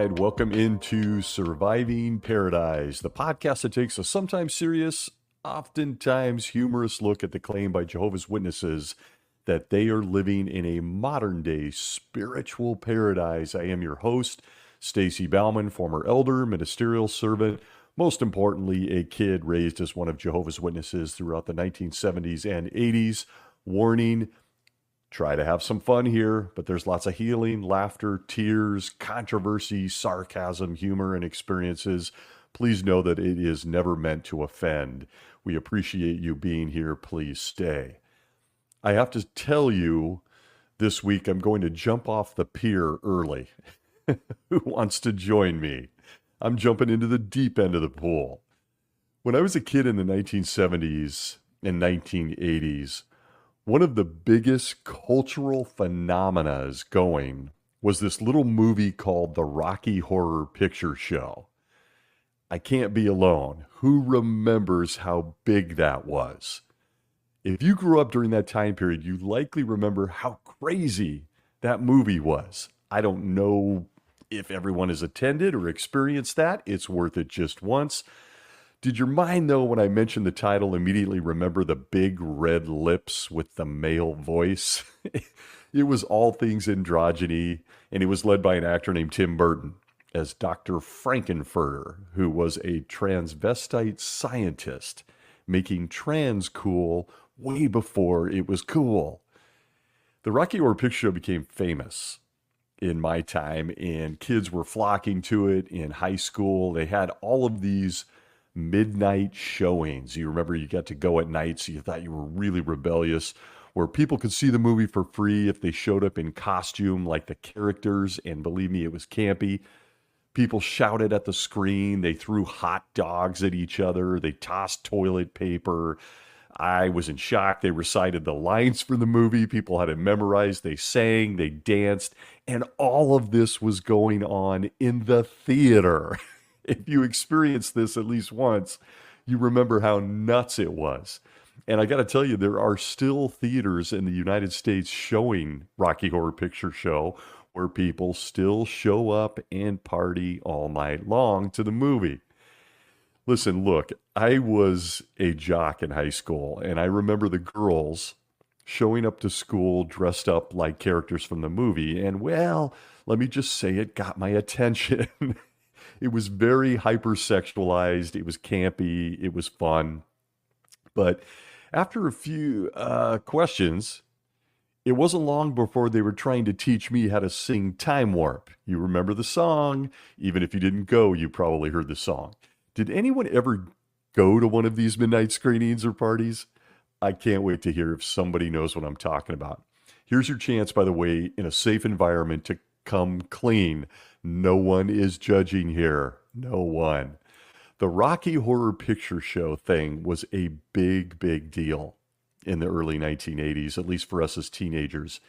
right, welcome into Surviving Paradise, the podcast that takes a sometimes serious, oftentimes humorous look at the claim by Jehovah's Witnesses that they are living in a modern day spiritual paradise. I am your host, Stacy Bauman, former elder, ministerial servant, most importantly, a kid raised as one of Jehovah's Witnesses throughout the 1970s and 80s. Warning, try to have some fun here, but there's lots of healing, laughter, tears, controversy, sarcasm, humor, and experiences. Please know that it is never meant to offend. We appreciate you being here. Please stay. I have to tell you, this week I'm going to jump off the pier early. Who wants to join me? I'm jumping into the deep end of the pool. When I was a kid in the 1970s and 1980s, one of the biggest cultural phenomena going was this little movie called the Rocky Horror Picture Show. I can't be alone. Who remembers how big that was? If you grew up during that time period, you likely remember how crazy that movie was. I don't know if everyone has attended or experienced that. It's worth it just once. Did your mind, though, when I mentioned the title, immediately remember the big red lips with the male voice? It was all things androgyny, and it was led by an actor named Tim Burton as Dr. Frankenfurter, who was a transvestite scientist making trans cool way before it was cool. The Rocky Horror Picture Show became famous in my time, and kids were flocking to it in high school. They had all of these midnight showings. You remember you got to go at night, so you thought you were really rebellious, where people could see the movie for free if they showed up in costume like the characters, and believe me, it was campy. People shouted at the screen, they threw hot dogs at each other, they tossed toilet paper. I was in shock. They recited the lines for the movie. People had it memorized. They sang, they danced, and all of this was going on in the theater. If you experienced this at least once, you remember how nuts it was. And I got to tell you, there are still theaters in the United States showing Rocky Horror Picture Show where people still show up and party all night long to the movie. Listen, look, I was a jock in high school, and I remember the girls showing up to school dressed up like characters from the movie. And, well, let me just say it got my attention. It was very hypersexualized. It was campy. It was fun. But after a few questions, it wasn't long before they were trying to teach me how to sing Time Warp. You remember the song? Even if you didn't go, you probably heard the song. Did anyone ever go to one of these midnight screenings or parties? I can't wait to hear if somebody knows what I'm talking about. Here's your chance, by the way, in a safe environment to come clean. No one is judging here. No one. The Rocky Horror Picture Show thing was a big, big deal in the early 1980s, at least for us as teenagers.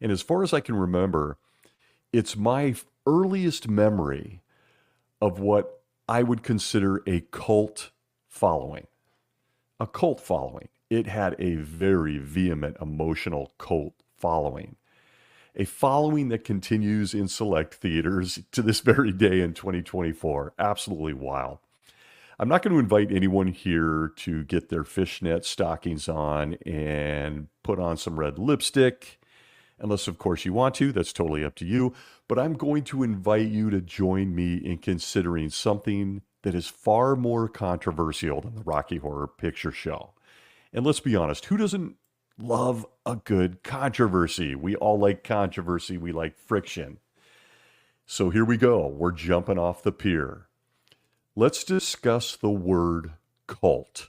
And as far as I can remember, it's my earliest memory of what I would consider a cult following. A cult following. It had a very vehement, emotional cult following. A following that continues in select theaters to this very day in 2024. Absolutely wild. I'm not going to invite anyone here to get their fishnet stockings on and put on some red lipstick, unless, of course, you want to. That's totally up to you. But I'm going to invite you to join me in considering something that is far more controversial than the Rocky Horror Picture Show. And let's be honest, who doesn't love a good controversy? We all like controversy. We like friction. So here we go. We're jumping off the pier. Let's discuss the word cult.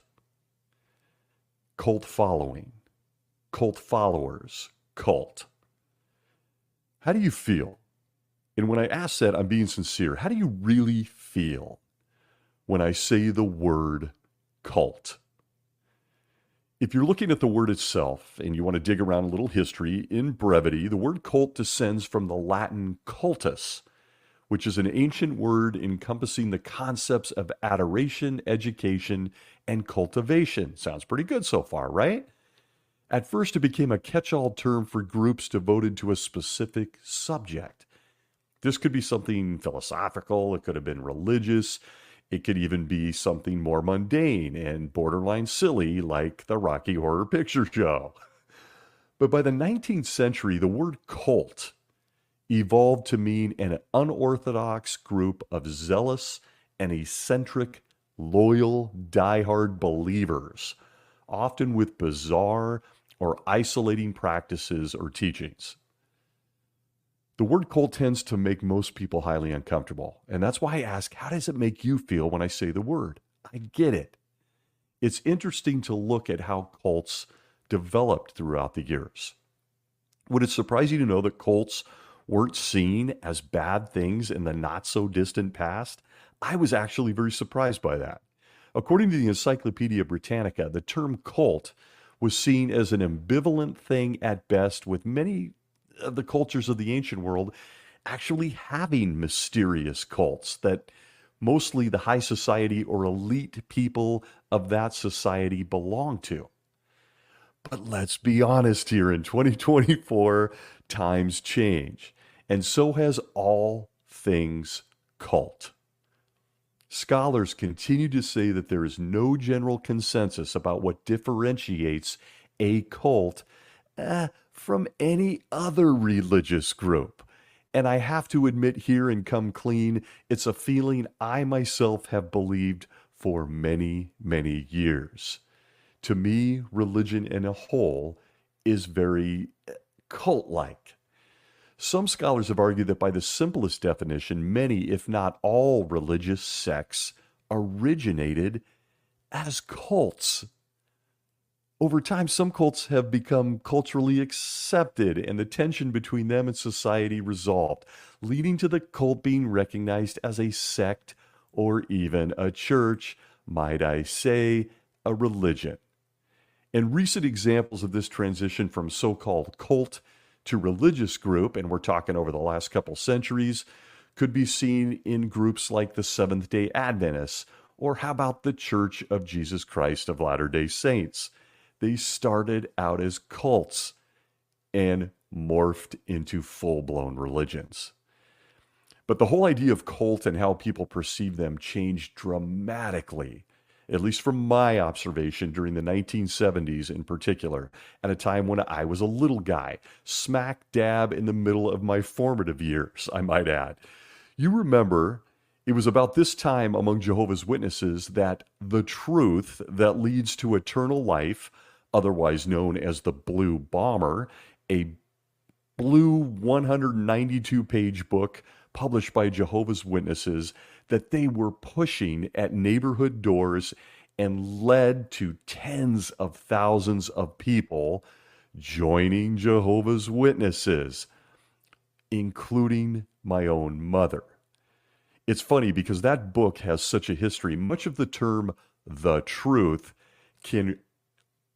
Cult following. Cult followers. Cult. How do you feel? And when I ask that, I'm being sincere. How do you really feel when I say the word cult? If you're looking at the word itself and you want to dig around a little history, in brevity, the word cult descends from the Latin cultus, which is an ancient word encompassing the concepts of adoration, education, and cultivation. Sounds pretty good so far, right? At first, it became a catch-all term for groups devoted to a specific subject. This could be something philosophical, it could have been religious, it could even be something more mundane and borderline silly, like the Rocky Horror Picture Show. But by the 19th century, the word cult evolved to mean an unorthodox group of zealous and eccentric, loyal, diehard believers, often with bizarre or isolating practices or teachings. The word cult tends to make most people highly uncomfortable. And that's why I ask, how does it make you feel when I say the word? I get it. It's interesting to look at how cults developed throughout the years. Would it surprise you to know that cults weren't seen as bad things in the not so distant past? I was actually very surprised by that. According to the Encyclopedia Britannica, the term cult was seen as an ambivalent thing at best, with many of the cultures of the ancient world actually having mysterious cults that mostly the high society or elite people of that society belong to. But let's be honest here, in 2024, times change, and so has all things cult. Scholars continue to say that there is no general consensus about what differentiates a cult from any other religious group. And I have to admit here and come clean, it's a feeling I myself have believed for many, many years. To me, religion in a whole is very cult-like. Some scholars have argued that by the simplest definition, many, if not all, religious sects originated as cults. Over time, some cults have become culturally accepted, and the tension between them and society resolved, leading to the cult being recognized as a sect or even a church, might I say, a religion. And recent examples of this transition from so-called cult to religious group, and we're talking over the last couple centuries, could be seen in groups like the Seventh-day Adventists, or how about the Church of Jesus Christ of Latter-day Saints? They started out as cults and morphed into full-blown religions. But the whole idea of cult and how people perceive them changed dramatically, at least from my observation, during the 1970s in particular, at a time when I was a little guy, smack dab in the middle of my formative years, I might add. You remember, it was about this time among Jehovah's Witnesses that the truth that leads to eternal life, otherwise known as the Blue Bomber, a blue 192-page book published by Jehovah's Witnesses, that they were pushing at neighborhood doors and led to tens of thousands of people joining Jehovah's Witnesses, including my own mother. It's funny because that book has such a history. Much of the term the truth can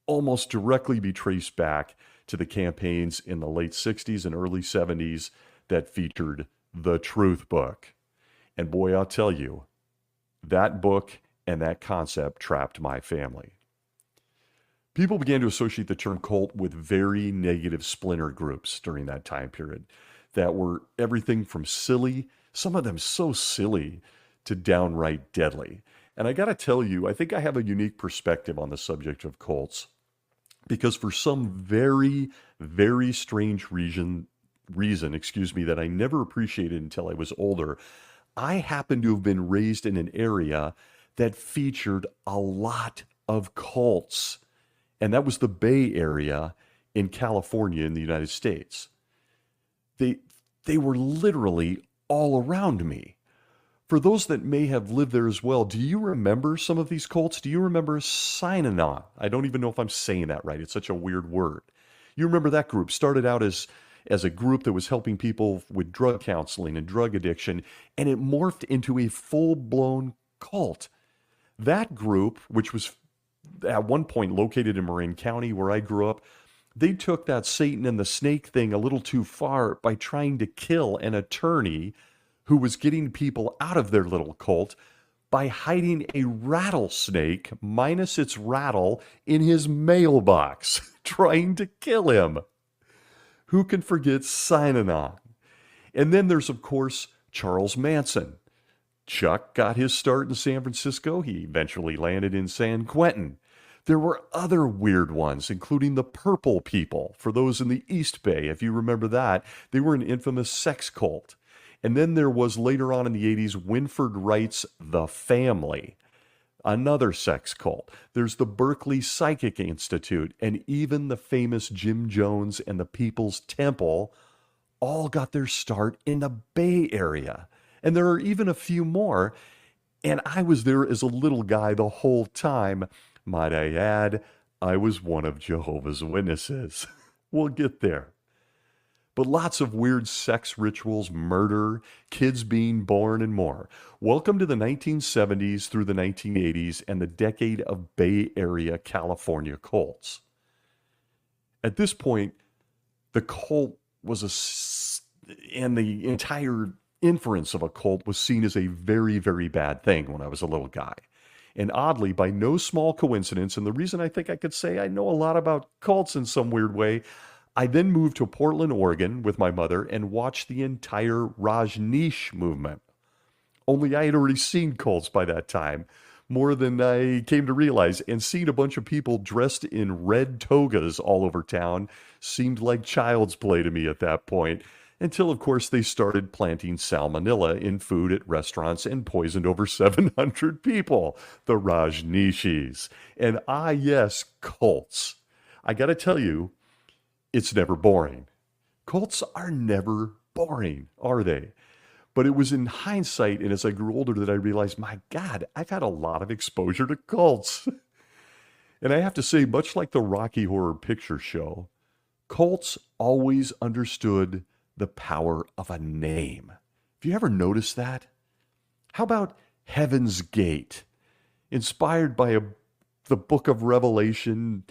almost directly be traced back to the campaigns in the late 60s and early 70s that featured the Truth Book. And boy, I'll tell you, that book and that concept trapped my family. People began to associate the term cult with very negative splinter groups during that time period that were everything from silly, some of them so silly, to downright deadly. And I got to tell you, I think I have a unique perspective on the subject of cults, because for some very, very strange reason, that I never appreciated until I was older, I happen to have been raised in an area that featured a lot of cults. And that was the Bay Area in California in the United States. They were literally all around me. For those that may have lived there as well, do you remember some of these cults? Do you remember Synanon? I don't even know if I'm saying that right. It's such a weird word. You remember that group started out as a group that was helping people with drug counseling and drug addiction, and it morphed into a full-blown cult. That group, which was at one point located in Marin County, where I grew up, they took that Satan and the snake thing a little too far by trying to kill an attorney who was getting people out of their little cult by hiding a rattlesnake minus its rattle in his mailbox, trying to kill him. Who can forget Synanon? And then there's, of course, Charles Manson. Chuck got his start in San Francisco. He eventually landed in San Quentin. There were other weird ones, including the Purple People. For those in the East Bay, if you remember that, they were an infamous sex cult. And then there was later on in the 80s, Winford Wright's The Family, another sex cult. There's the Berkeley Psychic Institute, and even the famous Jim Jones and the People's Temple all got their start in the Bay Area. And there are even a few more. And I was there as a little guy the whole time. Might I add, I was one of Jehovah's Witnesses. We'll get there. But lots of weird sex rituals, murder, kids being born, and more. Welcome to the 1970s through the 1980s and the decade of Bay Area California cults. At this point, the cult and the entire inference of a cult was seen as a very, very bad thing when I was a little guy. And oddly, by no small coincidence, and the reason I think I could say I know a lot about cults in some weird way, I then moved to Portland, Oregon with my mother and watched the entire Rajneesh movement. Only I had already seen cults by that time, more than I came to realize, and seeing a bunch of people dressed in red togas all over town seemed like child's play to me at that point, until, of course, they started planting salmonella in food at restaurants and poisoned over 700 people, the Rajneeshis. And yes, cults. I got to tell you, it's never boring. Cults are never boring, are they? But it was in hindsight and as I grew older that I realized, my God, I've had a lot of exposure to cults. And I have to say, much like the Rocky Horror Picture Show, cults always understood the power of a name. Have you ever noticed that? How about Heaven's Gate? Inspired by the book of Revelation,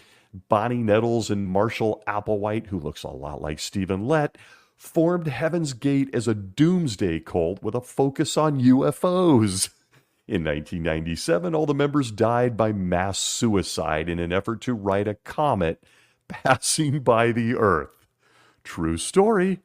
Bonnie Nettles and Marshall Applewhite, who looks a lot like Stephen Lett, formed Heaven's Gate as a doomsday cult with a focus on UFOs. In 1997, all the members died by mass suicide in an effort to ride a comet passing by the Earth. True story,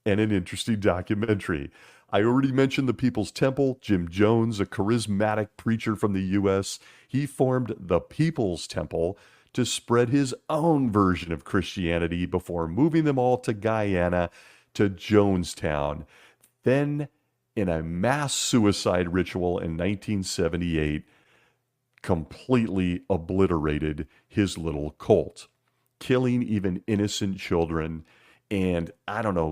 and an interesting documentary. I already mentioned the People's Temple. Jim Jones, a charismatic preacher from the U.S., he formed the People's Temple to spread his own version of Christianity before moving them all to Guyana, to Jonestown. Then, in a mass suicide ritual in 1978, completely obliterated his little cult, killing even innocent children and,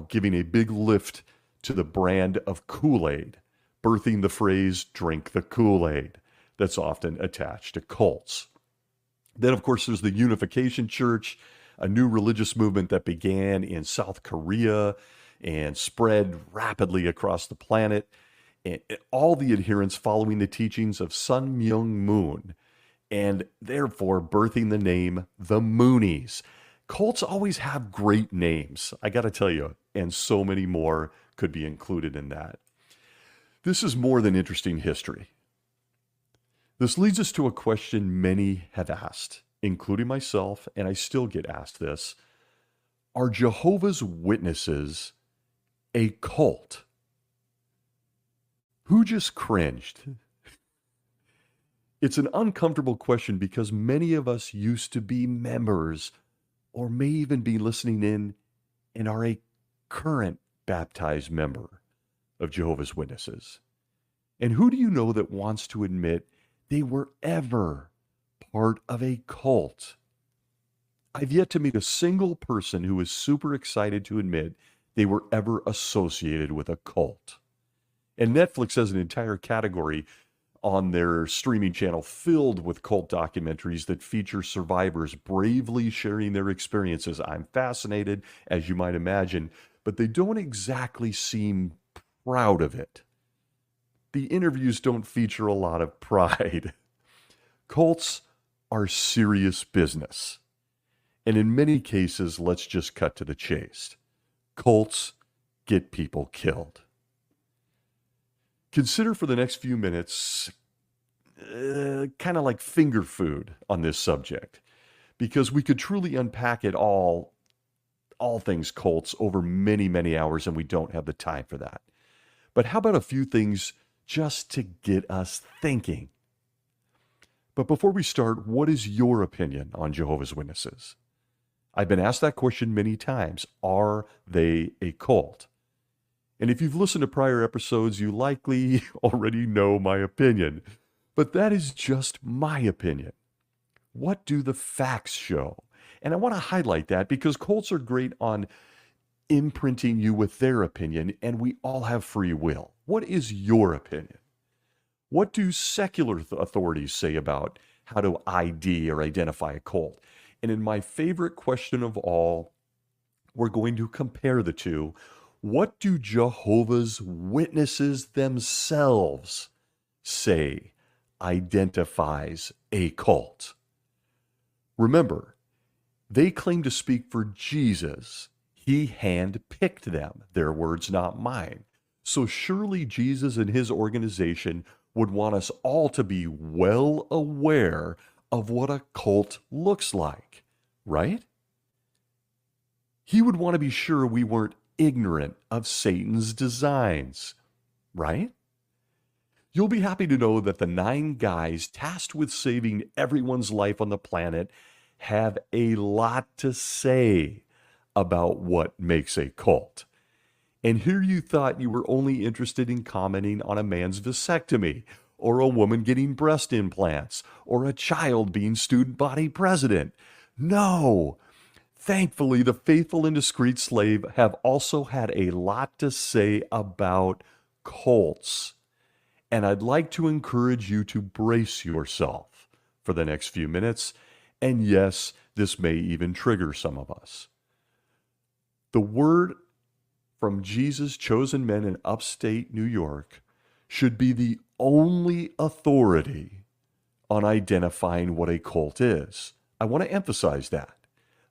giving a big lift to the brand of Kool-Aid, birthing the phrase, drink the Kool-Aid, that's often attached to cults. Then, of course, there's the Unification Church, a new religious movement that began in South Korea and spread rapidly across the planet. And all the adherents following the teachings of Sun Myung Moon, and therefore birthing the name the Moonies. Cults always have great names, I got to tell you, and so many more could be included in that. This is more than interesting history. This leads us to a question many have asked, including myself, and I still get asked this. Are Jehovah's Witnesses a cult? Who just cringed? It's an uncomfortable question because many of us used to be members or may even be listening in and are a current baptized member of Jehovah's Witnesses. And who do you know that wants to admit they were ever part of a cult? I've yet to meet a single person who is super excited to admit they were ever associated with a cult. And Netflix has an entire category on their streaming channel filled with cult documentaries that feature survivors bravely sharing their experiences. I'm fascinated, as you might imagine, but they don't exactly seem proud of it. The interviews don't feature a lot of pride. Cults are serious business. And in many cases, let's just cut to the chase. Cults get people killed. Consider for the next few minutes kind of like finger food on this subject, because we could truly unpack it all all things cults over many, many hours, and we don't have the time for that. But how about a few things just to get us thinking? But before we start, what is your opinion on Jehovah's Witnesses? I've been asked that question many times. Are they a cult? And if you've listened to prior episodes, you likely already know my opinion. But that is just my opinion. What do the facts show? And I want to highlight that because cults are great on imprinting you with their opinion, and we all have free will. What is your opinion? What do secular authorities say about how to ID or identify a cult? And in my favorite question of all, we're going to compare the two. What do Jehovah's Witnesses themselves say identifies a cult? Remember, they claim to speak for Jesus. He handpicked them. Their words, not mine. So surely Jesus and his organization would want us all to be well aware of what a cult looks like, right? He would want to be sure we weren't ignorant of Satan's designs, right? You'll be happy to know that the 9 guys tasked with saving everyone's life on the planet have a lot to say about what makes a cult. And here you thought you were only interested in commenting on a man's vasectomy, or a woman getting breast implants, or a child being student body president. No! Thankfully, the faithful and discreet slave have also had a lot to say about cults. And I'd like to encourage you to brace yourself for the next few minutes. And yes, this may even trigger some of us. The word from Jesus' chosen men in upstate New York should be the only authority on identifying what a cult is. I want to emphasize that.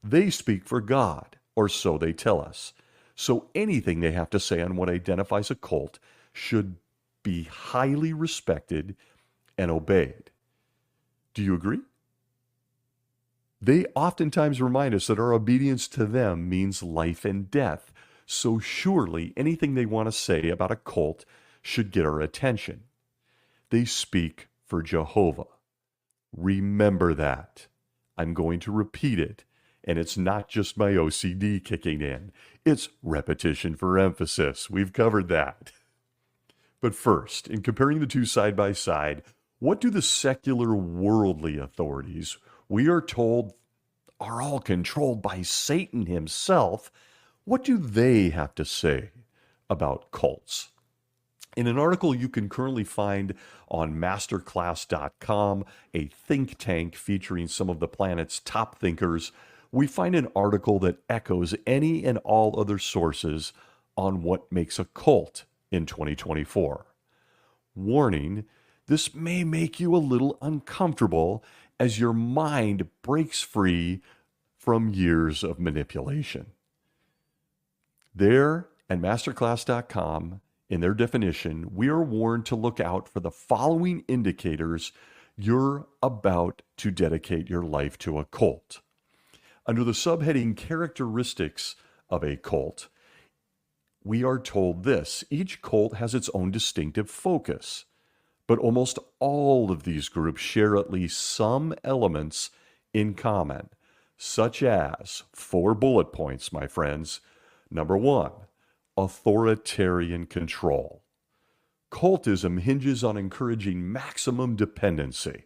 They speak for God, or so they tell us. So anything they have to say on what identifies a cult should be highly respected and obeyed. Do you agree? They oftentimes remind us that our obedience to them means life and death. So surely anything they want to say about a cult should get our attention. They speak for Jehovah. Remember that. I'm going to repeat it. And it's not just my OCD kicking in. It's repetition for emphasis. We've covered that. But first, in comparing the two side by side, what do the secular worldly authorities we are told are all controlled by Satan himself, what do they have to say about cults? In an article you can currently find on masterclass.com, a think tank featuring some of the planet's top thinkers, we find an article that echoes any and all other sources on what makes a cult in 2024. Warning, this may make you a little uncomfortable as your mind breaks free from years of manipulation. There, at masterclass.com, in their definition, we are warned to look out for the following indicators you're about to dedicate your life to a cult. Under the subheading Characteristics of a Cult, we are told this: each cult has its own distinctive focus, but almost all of these groups share at least some elements in common, such as 4 bullet points, my friends. Number 1, authoritarian control. Cultism hinges on encouraging maximum dependency.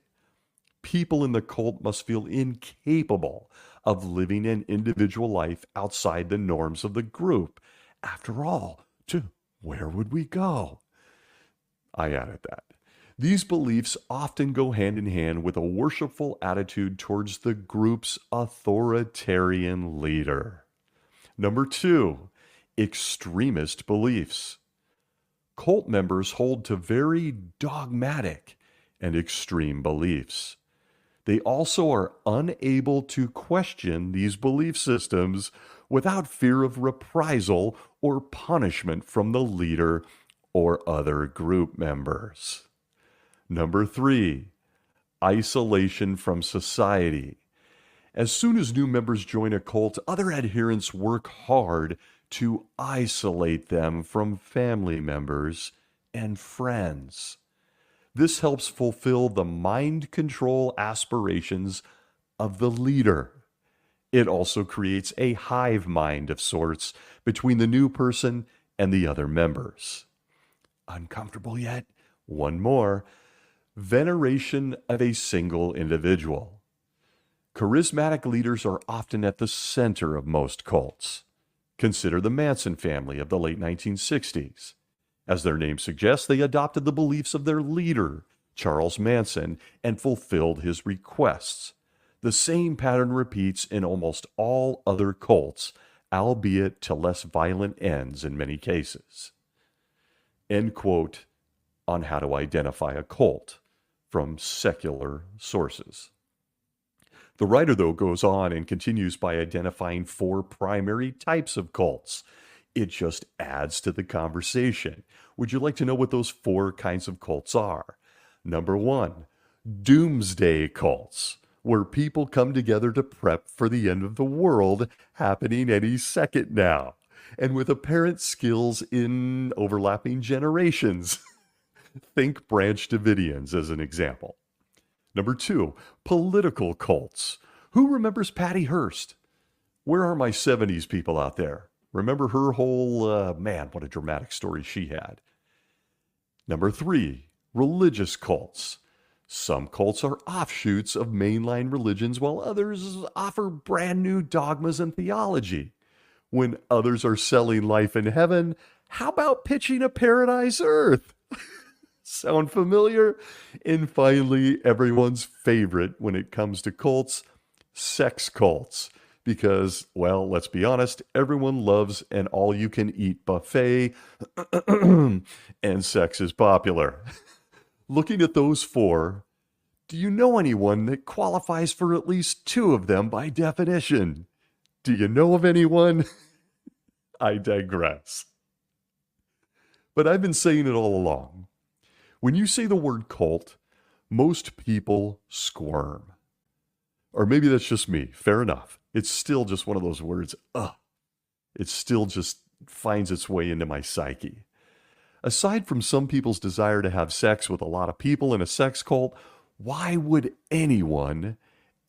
People in the cult must feel incapable of living an individual life outside the norms of the group. After all, to where would we go? I added that. These beliefs often go hand in hand with a worshipful attitude towards the group's authoritarian leader. Number 2, extremist beliefs. Cult members hold to very dogmatic and extreme beliefs. They also are unable to question these belief systems without fear of reprisal or punishment from the leader or other group members. Number 3, isolation from society. As soon as new members join a cult, other adherents work hard to isolate them from family members and friends. This helps fulfill the mind control aspirations of the leader. It also creates a hive mind of sorts between the new person and the other members. Uncomfortable yet? One more. Veneration of a single individual. Charismatic leaders are often at the center of most cults. Consider the Manson family of the late 1960s. As their name suggests, they adopted the beliefs of their leader, Charles Manson, and fulfilled his requests. The same pattern repeats in almost all other cults, albeit to less violent ends in many cases. End quote on how to identify a cult from secular sources. The writer, though, goes on and continues by identifying 4 primary types of cults. It just adds to the conversation. Would you like to know what those 4 kinds of cults are? Number 1, doomsday cults, where people come together to prep for the end of the world happening any second now, and with apparent skills in overlapping generations. Think Branch Davidians as an example. Number 2, political cults. Who remembers Patty Hearst? Where are my 70s people out there? Remember her whole, man, what a dramatic story she had. Number 3, religious cults. Some cults are offshoots of mainline religions, while others offer brand new dogmas and theology. When others are selling life in heaven, how about pitching a paradise earth? Sound familiar? And finally, everyone's favorite when it comes to cults, sex cults. Because, well, let's be honest, everyone loves an all-you-can-eat buffet, and sex is popular. Looking at those 4, do you know anyone that qualifies for at least 2 of them by definition? Do you know of anyone? I digress. But I've been saying it all along. When you say the word cult, most people squirm. Or maybe that's just me. Fair enough. It's still just one of those words, it still just finds its way into my psyche. Aside from some people's desire to have sex with a lot of people in a sex cult, why would anyone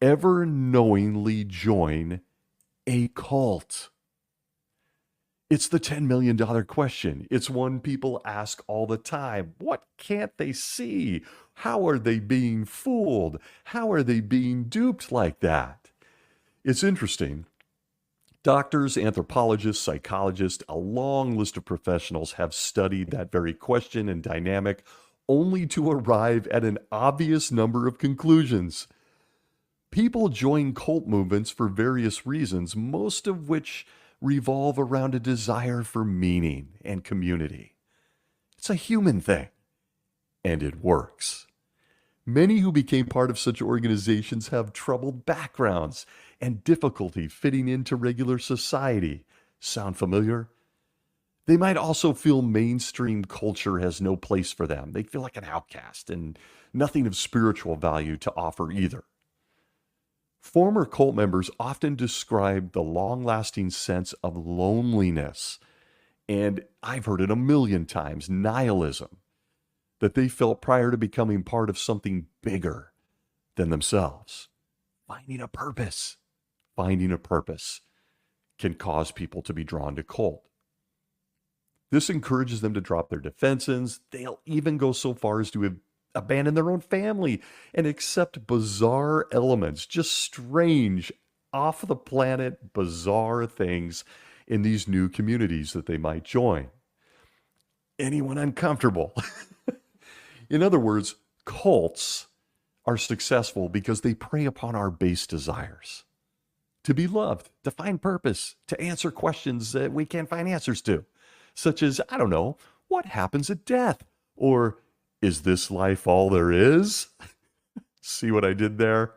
ever knowingly join a cult? It's the $10 million question. It's one people ask all the time. What can't they see? How are they being fooled? How are they being duped like that? It's interesting. Doctors, anthropologists, psychologists, a long list of professionals have studied that very question and dynamic only to arrive at an obvious number of conclusions. People join cult movements for various reasons, most of which revolve around a desire for meaning and community. It's a human thing, and it works. Many who became part of such organizations have troubled backgrounds and difficulty fitting into regular society. Sound familiar? They might also feel mainstream culture has no place for them. They feel like an outcast and nothing of spiritual value to offer either. Former cult members often describe the long-lasting sense of loneliness, and I've heard it a million times, nihilism, that they felt prior to becoming part of something bigger than themselves. Finding a purpose can cause people to be drawn to cult. This encourages them to drop their defenses. They'll even go so far as to abandon their own family and accept bizarre elements, just strange, off the planet, bizarre things in these new communities that they might join. Anyone uncomfortable? In other words, cults are successful because they prey upon our base desires. To be loved, to find purpose, to answer questions that we can't find answers to, such as, I don't know, what happens at death? Or, is this life all there is? See what I did there?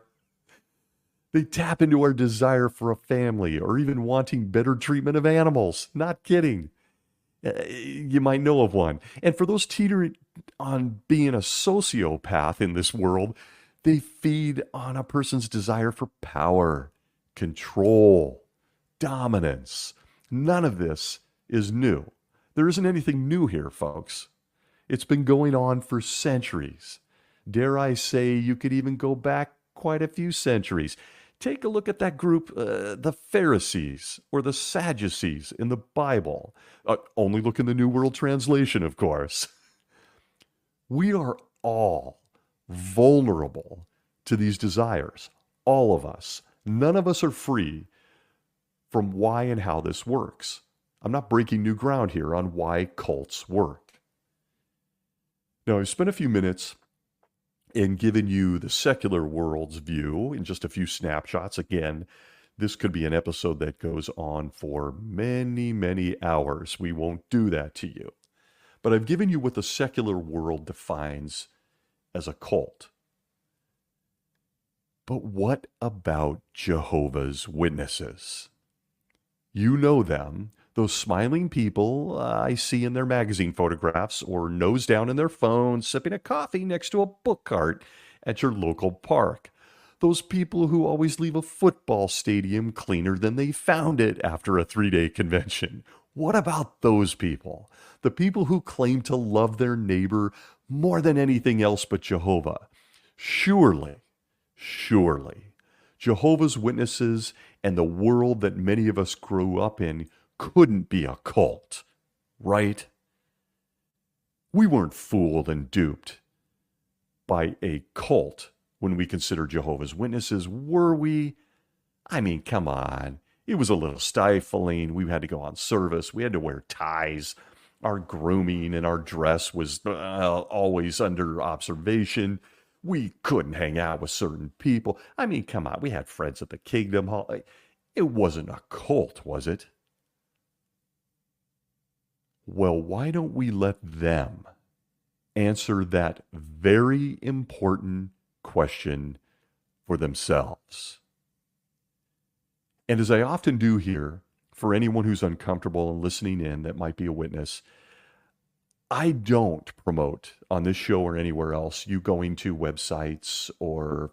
They tap into our desire for a family or even wanting better treatment of animals. Not kidding. You might know of one. And for those teetering on being a sociopath in this world, they feed on a person's desire for power control, dominance. None of this is new. There isn't anything new here, folks. It's been going on for centuries. Dare I say you could even go back quite a few centuries. Take a look at that group, the Pharisees or the Sadducees in the Bible. Only look in the New World Translation, of course. We are all vulnerable to these desires. All of us. None of us are free from why and how this works. I'm not breaking new ground here on why cults work. Now, I've spent a few minutes in giving you the secular world's view in just a few snapshots. Again, this could be an episode that goes on for many, many hours. We won't do that to you. But I've given you what the secular world defines as a cult. But what about Jehovah's Witnesses? You know them, those smiling people I see in their magazine photographs or nose down in their phones, sipping a coffee next to a book cart at your local park. Those people who always leave a football stadium cleaner than they found it after a 3-day convention. What about those people? The people who claim to love their neighbor more than anything else but Jehovah. Surely, Jehovah's Witnesses and the world that many of us grew up in couldn't be a cult, right? We weren't fooled and duped by a cult when we consider Jehovah's Witnesses, were we? I mean, come on. It was a little stifling. We had to go on service. We had to wear ties. Our grooming and our dress was always under observation. We couldn't hang out with certain people. I mean, come on. We had friends at the Kingdom Hall. It wasn't a cult, was it? Well, why don't we let them answer that very important question for themselves? And as I often do here, for anyone who's uncomfortable and listening in that might be a witness, I don't promote on this show or anywhere else you going to websites or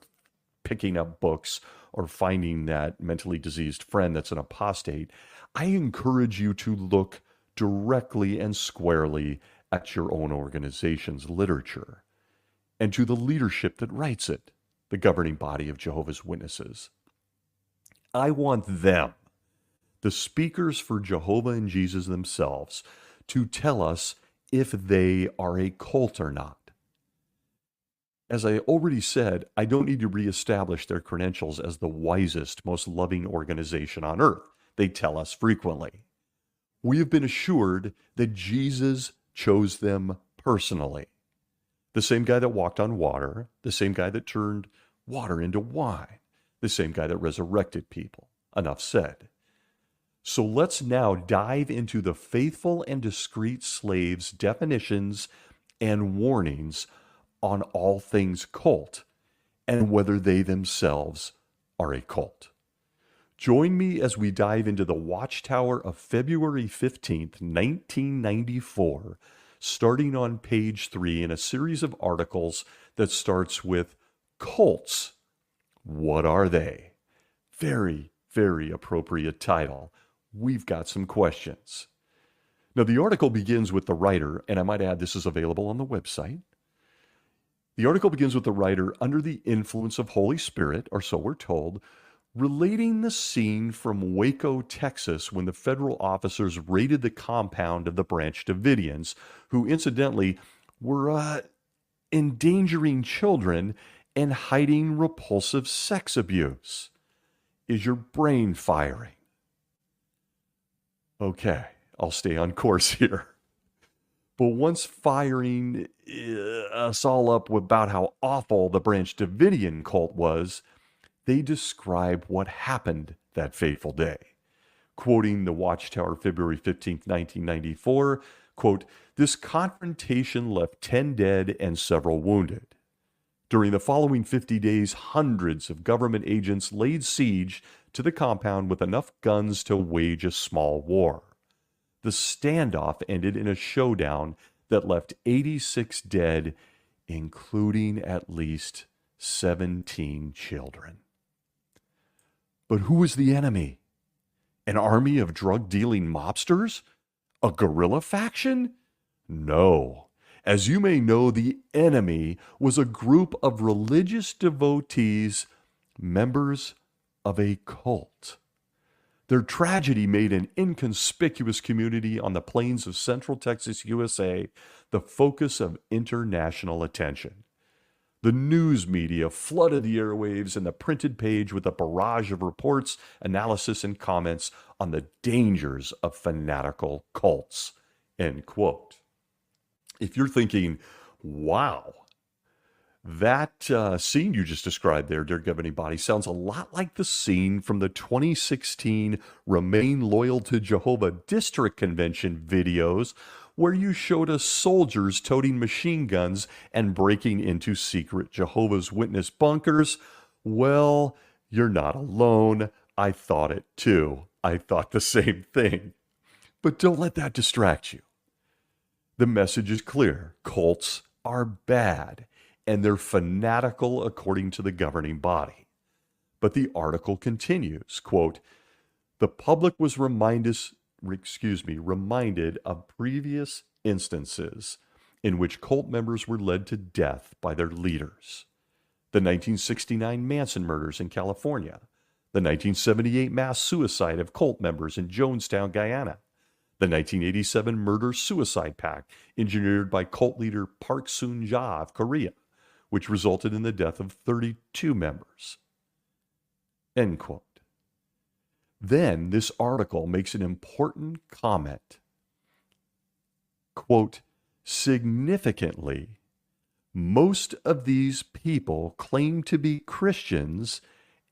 picking up books or finding that mentally diseased friend that's an apostate. I encourage you to look directly and squarely at your own organization's literature and to the leadership that writes it, the governing body of Jehovah's Witnesses. I want them, the speakers for Jehovah and Jesus themselves, to tell us if they are a cult or not. As I already said, I don't need to reestablish their credentials as the wisest, most loving organization on earth. They tell us frequently. We have been assured that Jesus chose them personally. The same guy that walked on water, the same guy that turned water into wine, the same guy that resurrected people. Enough said. So let's now dive into the faithful and discreet slaves' definitions and warnings on all things cult and whether they themselves are a cult. Join me as we dive into the Watchtower of February 15th, 1994, starting on page 3 in a series of articles that starts with Cults. What are they? Very, very appropriate title. We've got some questions. Now, the article begins with the writer, and I might add this is available on the website. The article begins with the writer under the influence of Holy Spirit, or so we're told, relating the scene from Waco, Texas, when the federal officers raided the compound of the Branch Davidians, who incidentally were endangering children and hiding repulsive sex abuse. Is your brain firing? Okay, I'll stay on course here. But once firing us all up about how awful the Branch Davidian cult was, they describe what happened that fateful day. Quoting the Watchtower, February 15th, 1994, quote, "This confrontation left 10 dead and several wounded. During the following 50 days, hundreds of government agents laid siege to the compound with enough guns to wage a small war. The standoff ended in a showdown that left 86 dead, including at least 17 children." But who was the enemy? An army of drug-dealing mobsters? A guerrilla faction? No. As you may know, the enemy was a group of religious devotees, members of a cult. Their tragedy made an inconspicuous community on the plains of Central Texas, USA, the focus of international attention. The news media flooded the airwaves and the printed page with a barrage of reports, analysis, and comments on the dangers of fanatical cults. End quote. If you're thinking, wow, that scene you just described there, dear governing body, sounds a lot like the scene from the 2016 Remain Loyal to Jehovah District Convention videos, where you showed us soldiers toting machine guns and breaking into secret Jehovah's Witness bunkers. Well, you're not alone. I thought it too. I thought the same thing. But don't let that distract you. The message is clear. Cults are bad, and they're fanatical according to the governing body. But the article continues, quote, the public was reminded of previous instances in which cult members were led to death by their leaders. The 1969 Manson murders in California, the 1978 mass suicide of cult members in Jonestown, Guyana, the 1987 murder-suicide pact engineered by cult leader Park Soon-ja of Korea, which resulted in the death of 32 members. End quote. Then this article makes an important comment. Quote, significantly, most of these people claim to be Christians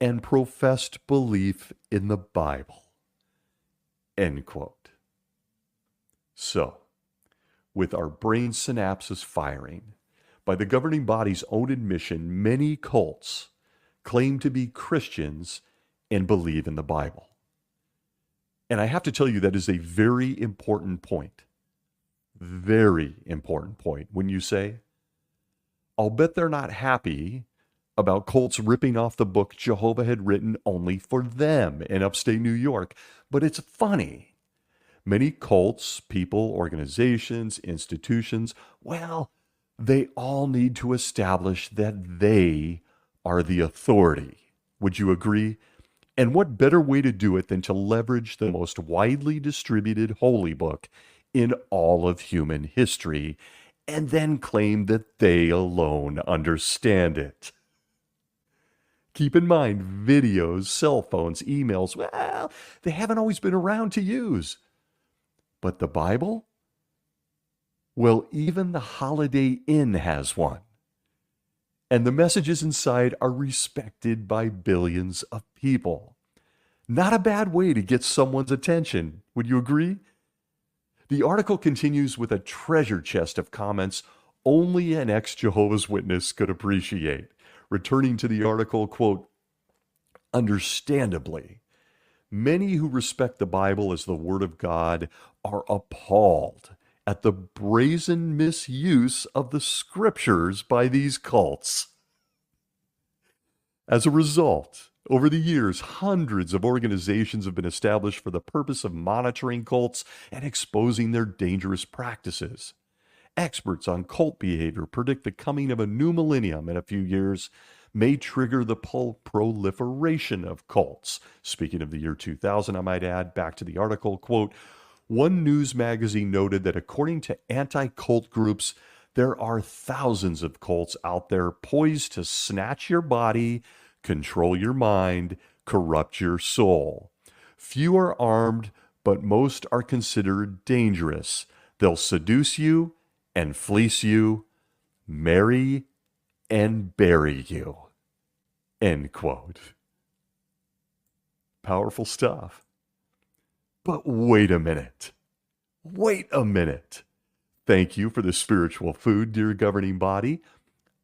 and professed belief in the Bible. End quote. So, with our brain synapses firing, by the governing body's own admission, many cults claim to be Christians and believe in the Bible. And I have to tell you, that is a very important point. Very important point. When you say, I'll bet they're not happy about cults ripping off the book Jehovah had written only for them in upstate New York. But it's funny. Many cults, people, organizations, institutions, well, they all need to establish that they are the authority. Would you agree? And what better way to do it than to leverage the most widely distributed holy book in all of human history, and then claim that they alone understand it? Keep in mind, videos, cell phones, emails, well, they haven't always been around to use. But the Bible? Well, even the Holiday Inn has one. And the messages inside are respected by billions of people. Not a bad way to get someone's attention. Would you agree? The article continues with a treasure chest of comments only an ex-Jehovah's Witness could appreciate. Returning to the article, quote, understandably, many who respect the Bible as the Word of God are appalled at the brazen misuse of the Scriptures by these cults. As a result, over the years, hundreds of organizations have been established for the purpose of monitoring cults and exposing their dangerous practices. Experts on cult behavior predict the coming of a new millennium in a few years may trigger the proliferation of cults. Speaking of the year 2000, I might add, back to the article, quote, one news magazine noted that according to anti-cult groups, there are thousands of cults out there poised to snatch your body, control your mind, corrupt your soul. Few are armed, but most are considered dangerous. They'll seduce you and fleece you, marry and bury you. End quote. Powerful stuff. But wait a minute. Wait a minute. Thank you for the spiritual food, dear governing body.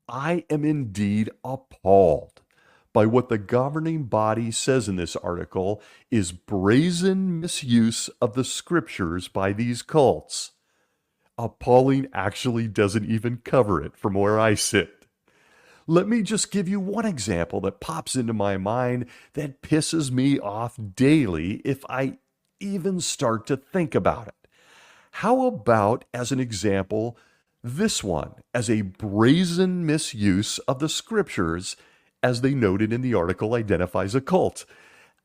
I am indeed appalled by what the governing body says in this article is brazen misuse of the Scriptures by these cults. Appalling actually doesn't even cover it from where I sit. Let me just give you one example that pops into my mind that pisses me off daily if I even start to think about it. How about, as an example, this one as a brazen misuse of the scriptures, as they noted in the article, identifies a cult?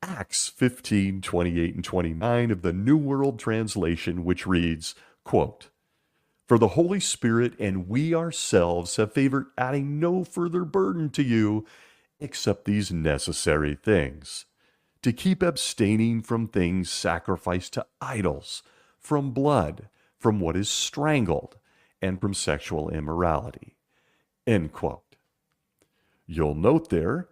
Acts 15:28 and 29 of the New World Translation, which reads, quote, "For the Holy Spirit and we ourselves have favored adding no further burden to you except these necessary things, to keep abstaining from things sacrificed to idols, from blood, from what is strangled, and from sexual immorality." End quote. You'll note there,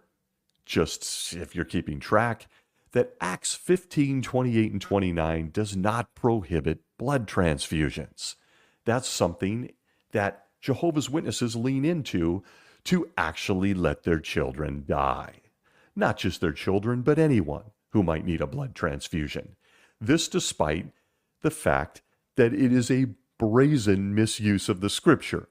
just if you're keeping track, that Acts 15:28 and 29 does not prohibit blood transfusions. That's something that Jehovah's Witnesses lean into to actually let their children die. Not just their children, but anyone who might need a blood transfusion. This despite the fact that it is a brazen misuse of the scripture.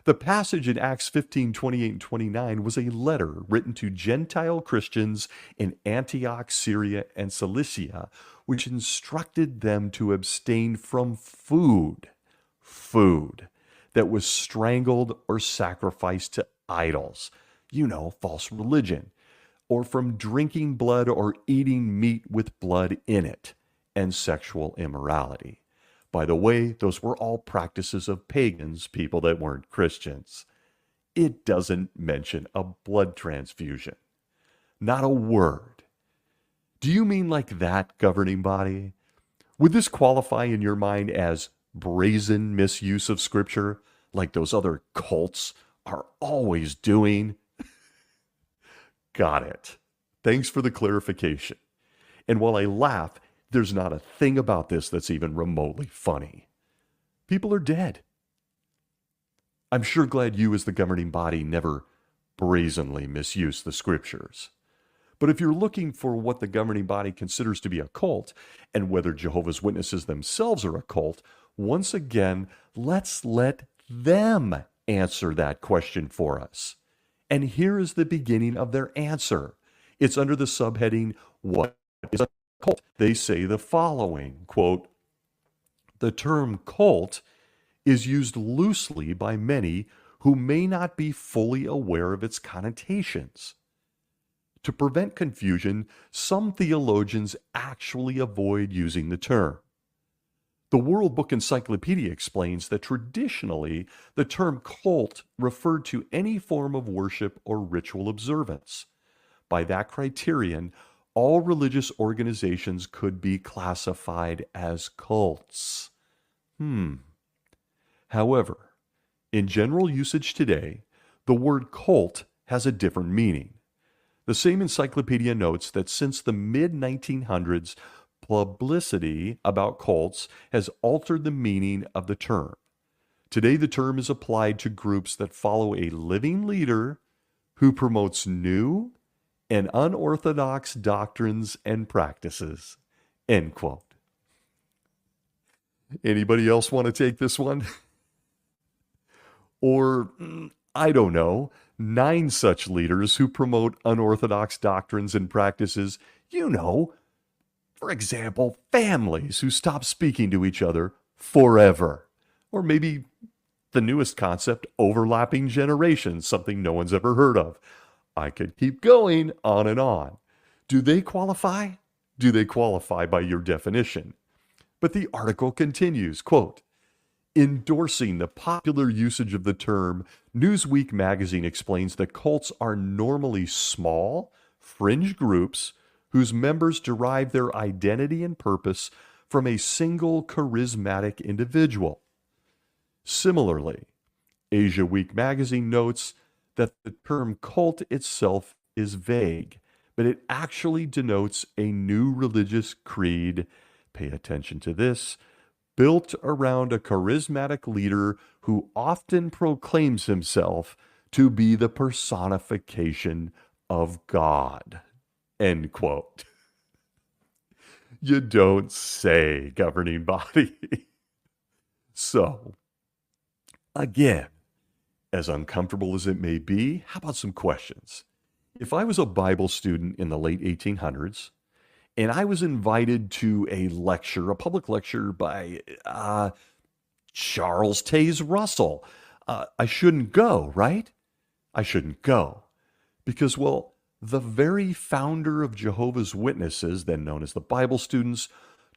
The passage in Acts 15:28 and 29 was a letter written to Gentile Christians in Antioch, Syria, and Cilicia, which instructed them to abstain from food that was strangled or sacrificed to idols, false religion, or from drinking blood or eating meat with blood in it, and sexual immorality. By the way, those were all practices of pagans, people that weren't Christians. It doesn't mention a blood transfusion. Not a word. Do you mean like that, governing body? Would this qualify in your mind as brazen misuse of scripture, like those other cults are always doing? Got it. Thanks for the clarification. And while I laugh, there's not a thing about this that's even remotely funny. People are dead. I'm sure glad you, as the governing body, never brazenly misuse the scriptures. But if you're looking for what the governing body considers to be a cult, and whether Jehovah's Witnesses themselves are a cult, once again, let's let them answer that question for us. And here is the beginning of their answer. It's under the subheading, "What is a cult?" They say the following, quote, "The term cult is used loosely by many who may not be fully aware of its connotations. To prevent confusion, some theologians actually avoid using the term. The World Book Encyclopedia explains that traditionally the term cult referred to any form of worship or ritual observance. By that criterion, all religious organizations could be classified as cults. However, in general usage today, the word cult has a different meaning. The same encyclopedia notes that since the mid-1900s, publicity about cults has altered the meaning of the term. Today, the term is applied to groups that follow a living leader who promotes new and unorthodox doctrines and practices. End quote. Anybody else want to take this one? Or, I don't know, 9 such leaders who promote unorthodox doctrines and practices, for example, families who stop speaking to each other forever. Or maybe the newest concept, overlapping generations, something no one's ever heard of. I could keep going on and on. Do they qualify? Do they qualify by your definition? But the article continues, quote, "Endorsing the popular usage of the term, Newsweek magazine explains that cults are normally small, fringe groups whose members derive their identity and purpose from a single charismatic individual. Similarly, Asia Week magazine notes that the term cult itself is vague, but it actually denotes a new religious creed," pay attention to this, "built around a charismatic leader who often proclaims himself to be the personification of God." End quote. You don't say, governing body. So, again, as uncomfortable as it may be, how about some questions? If I was a Bible student in the late 1800s and I was invited to a lecture, a public lecture by Charles Taze Russell, I shouldn't go, right? I shouldn't go because, well, the very founder of Jehovah's Witnesses, then known as the Bible Students,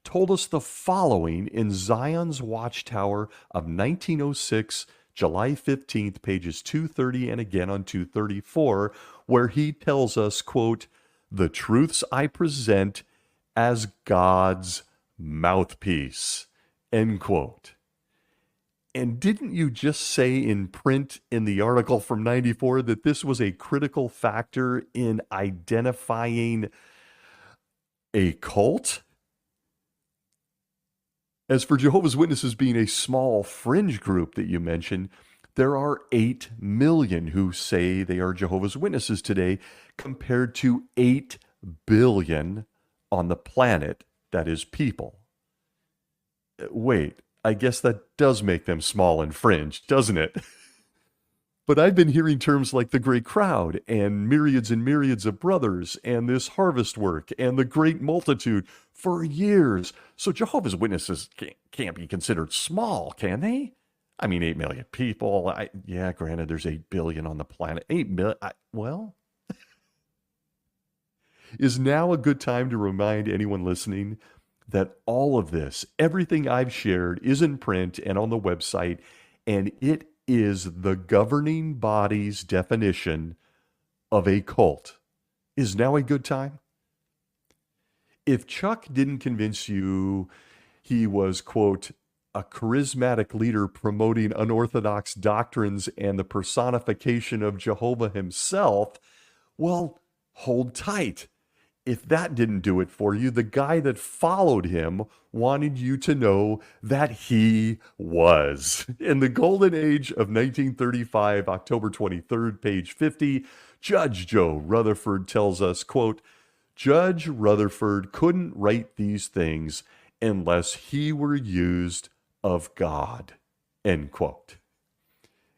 told us the following in Zion's Watchtower of 1906, July 15th, pages 230 and again on 234, where he tells us, quote, "The truths I present as God's mouthpiece," end quote. And didn't you just say in print in the article from 94 that this was a critical factor in identifying a cult? As for Jehovah's Witnesses being a small fringe group that you mentioned, there are 8 million who say they are Jehovah's Witnesses today, compared to 8 billion on the planet, that is people. Wait, I guess that does make them small and fringe, doesn't it? But I've been hearing terms like the great crowd and myriads of brothers and this harvest work and the great multitude for years. So Jehovah's Witnesses can't be considered small, can they? I mean, 8 million people. Yeah, granted, there's 8 billion on the planet. 8 million, well, is now a good time to remind anyone listening that all of this, everything I've shared, is in print and on the website, and it is the governing body's definition of a cult. Is now a good time? If Chuck didn't convince you he was, quote, a charismatic leader promoting unorthodox doctrines and the personification of Jehovah himself, well, hold tight. If that didn't do it for you, the guy that followed him wanted you to know that he was. In the golden age of 1935, October 23rd, page 50, Judge Joe Rutherford tells us, quote, "Judge Rutherford couldn't write these things unless he were used of God," end quote.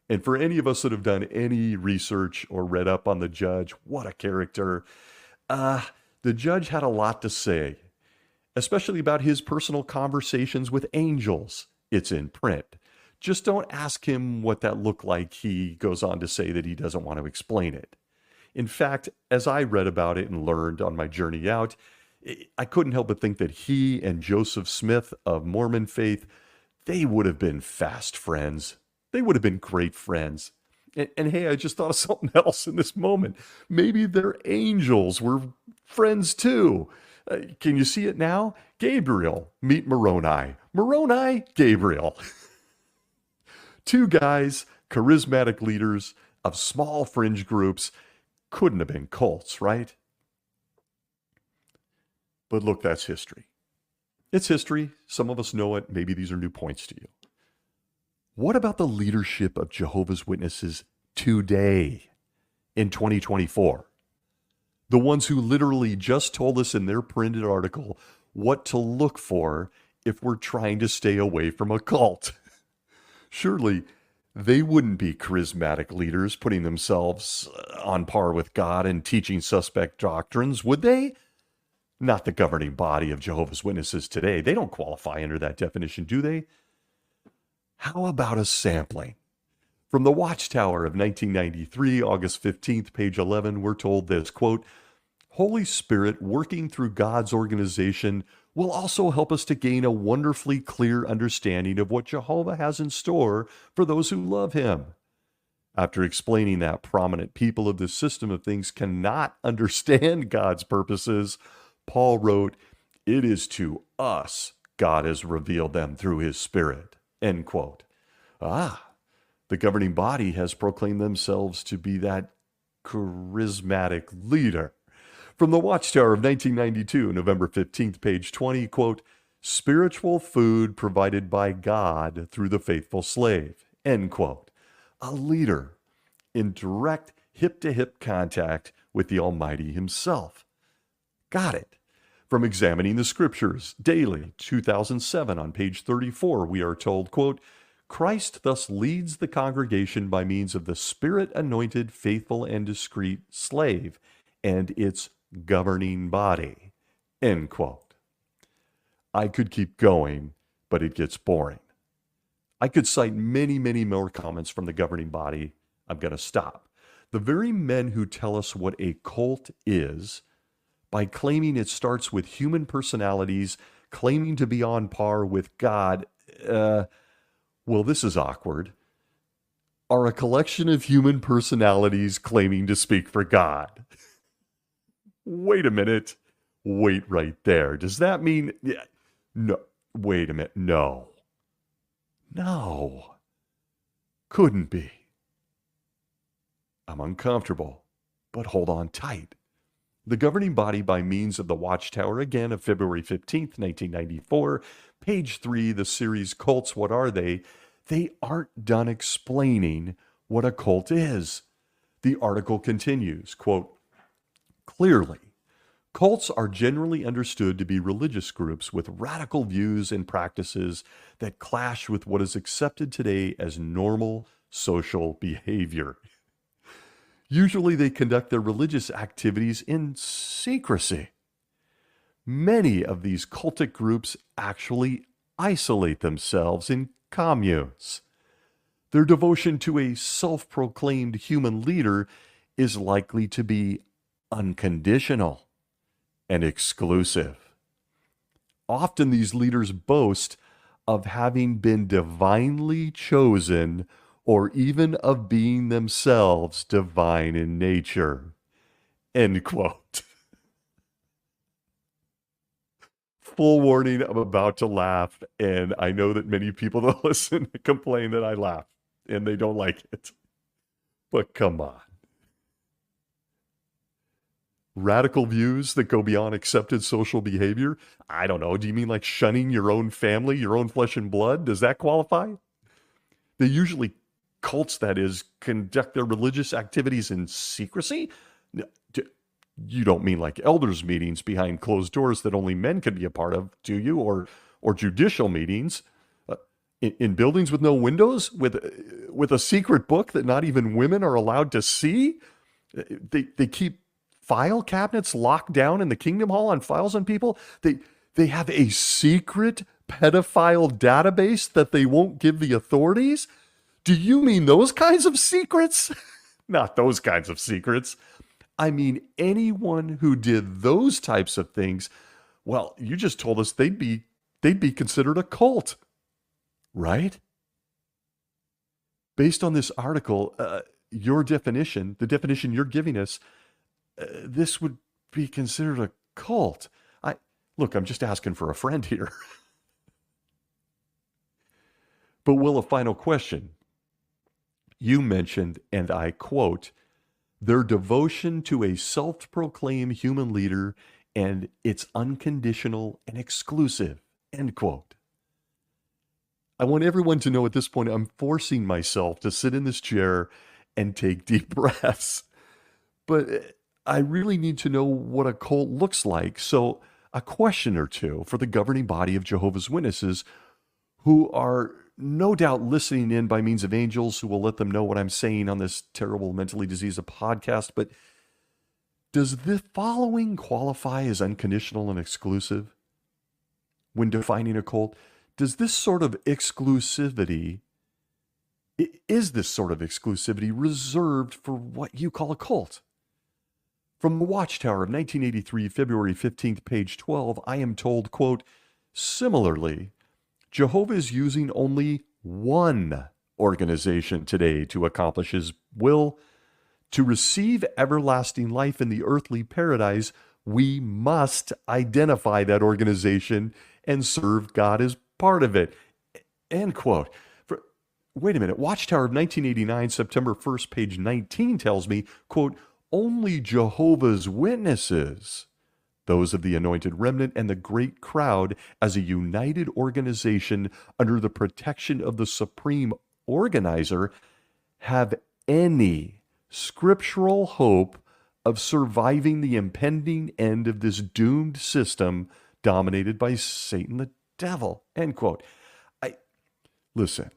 And for any of us that have done any research or read up on the judge, what a character. The judge had a lot to say, especially about his personal conversations with angels. It's in print. Just don't ask him what that looked like. He goes on to say that he doesn't want to explain it. In fact, as I read about it and learned on my journey out, I couldn't help but think that he and Joseph Smith of Mormon faith, they would have been fast friends. They would have been great friends. And hey, I just thought of something else in this moment. Maybe their angels were friends too. Can you see it now? Gabriel, meet Moroni. Moroni, Gabriel. Two guys, charismatic leaders of small fringe groups, couldn't have been cults, right? But look, that's history. It's history. Some of us know it. Maybe these are new points to you. What about the leadership of Jehovah's Witnesses today in 2024? The ones who literally just told us in their printed article what to look for if we're trying to stay away from a cult. Surely they wouldn't be charismatic leaders putting themselves on par with God and teaching suspect doctrines, would they? Not the governing body of Jehovah's Witnesses today. They don't qualify under that definition, do they? How about a sampling? From the Watchtower of 1993, August 15th, page 11, we're told this, quote, "Holy Spirit working through God's organization will also help us to gain a wonderfully clear understanding of what Jehovah has in store for those who love him." After explaining that prominent people of this system of things cannot understand God's purposes, Paul wrote, "It is to us God has revealed them through his Spirit," end quote. The governing body has proclaimed themselves to be that charismatic leader. From the Watchtower of 1992, November 15th, page 20, quote, "Spiritual food provided by God through the faithful slave," end quote. A leader in direct hip-to-hip contact with the Almighty himself. Got it. From Examining the Scriptures Daily, 2007, on page 34, we are told, quote, Christ thus leads the congregation by means of the Spirit-anointed, faithful, and discreet slave and its governing body. End quote. I could keep going, but it gets boring. I could cite many, many more comments from the governing body. I'm going to stop. The very men who tell us what a cult is, by claiming it starts with human personalities, claiming to be on par with God, well, this is awkward, are a collection of human personalities claiming to speak for God. Wait a minute. Wait right there. Does that mean... No. Wait a minute. No. No. Couldn't be. I'm uncomfortable, but hold on tight. The governing body by means of the Watchtower, again, of February 15th, 1994, page 3, the series Cults, What Are They? They aren't done explaining what a cult is. The article continues, quote, clearly, cults are generally understood to be religious groups with radical views and practices that clash with what is accepted today as normal social behavior. Usually they conduct their religious activities in secrecy. Many of these cultic groups actually isolate themselves in communes. Their devotion to a self-proclaimed human leader is likely to be unconditional and exclusive. Often these leaders boast of having been divinely chosen or even of being themselves divine in nature. End quote. Full warning, I'm about to laugh, and I know that many people that listen complain that I laugh, and they don't like it. But come on. Radical views that go beyond accepted social behavior? I don't know. Do you mean like shunning your own family, your own flesh and blood? Does that qualify? They usually, cults that is, conduct their religious activities in secrecy? You don't mean like elders meetings behind closed doors that only men can be a part of, do you? Or judicial meetings in buildings with no windows with a secret book that not even women are allowed to see? They keep file cabinets locked down in the Kingdom Hall on files on people. They have a secret pedophile database that they won't give the authorities. Do you mean those kinds of secrets? Not those kinds of secrets. I mean, anyone who did those types of things, well, you just told us they'd be considered a cult, right? Based on this article, your definition, the definition you're giving us, this would be considered a cult. Look, I'm just asking for a friend here. But Will, a final question. You mentioned, and I quote, their devotion to a self-proclaimed human leader and it's unconditional and exclusive, end quote. I want everyone to know at this point, I'm forcing myself to sit in this chair and take deep breaths. But I really need to know what a cult looks like. So a question or two for the governing body of Jehovah's Witnesses, who are no doubt listening in by means of angels who will let them know what I'm saying on this terrible mentally diseased podcast. But does the following qualify as unconditional and exclusive when defining a cult? Does this sort of exclusivity, is this sort of exclusivity reserved for what you call a cult? From the Watchtower of 1983, February 15th, page 12, I am told, quote, similarly, Jehovah is using only one organization today to accomplish his will. To receive everlasting life in the earthly paradise, we must identify that organization and serve God as part of it. End quote. Wait a minute. Watchtower of 1989, September 1st, page 19 tells me, quote, only Jehovah's Witnesses, those of the anointed remnant and the great crowd as a united organization under the protection of the supreme organizer, have any scriptural hope of surviving the impending end of this doomed system dominated by Satan the devil. End quote. Listen,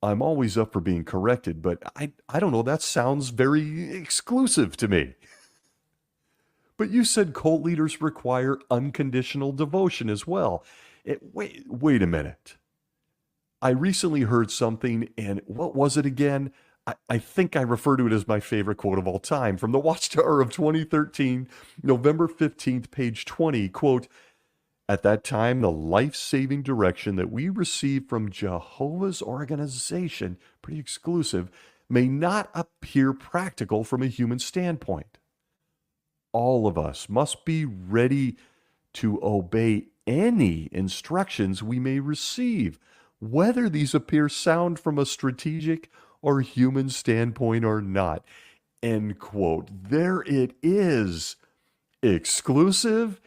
I'm always up for being corrected, but I don't know, that sounds very exclusive to me. But you said cult leaders require unconditional devotion as well. Wait a minute. I recently heard something, and what was it again? I think I refer to it as my favorite quote of all time from the Watchtower of 2013, November 15th, page 20. Quote, "At that time, the life-saving direction that we receive from Jehovah's organization, pretty exclusive, may not appear practical from a human standpoint. All of us must be ready to obey any instructions we may receive, whether these appear sound from a strategic or human standpoint or not." End quote. There it is. Exclusive